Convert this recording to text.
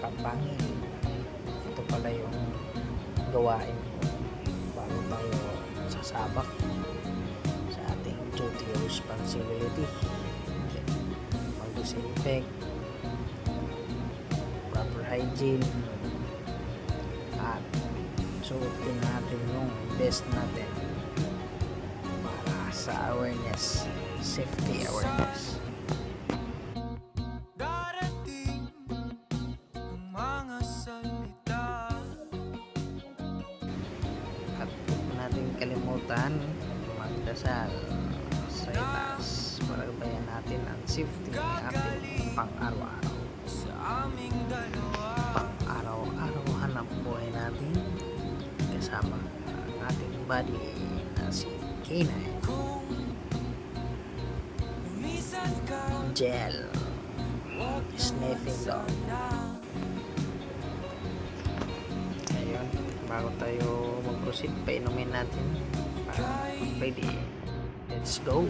kampangin. Ito pala yung gawain ko bago tayo sasabak sa ating duty or responsibility. Mag-disinfect, proper hygiene, at suotin natin yung best natin para sa awareness, safety awareness. Darating ang mga salita. At huwag natin kalimutan magdasal sa itaas para gabayan natin ang safety ng ating pang-araw-araw. Sa aming dalawa, Pang-araw-araw hanap buhay natin kasama ang ating buddy na si K9 kung lumisan ka, Gel Sniffing Dog. Ayun, bago tayo mag-proceed, painumin natin para ready. Let's go!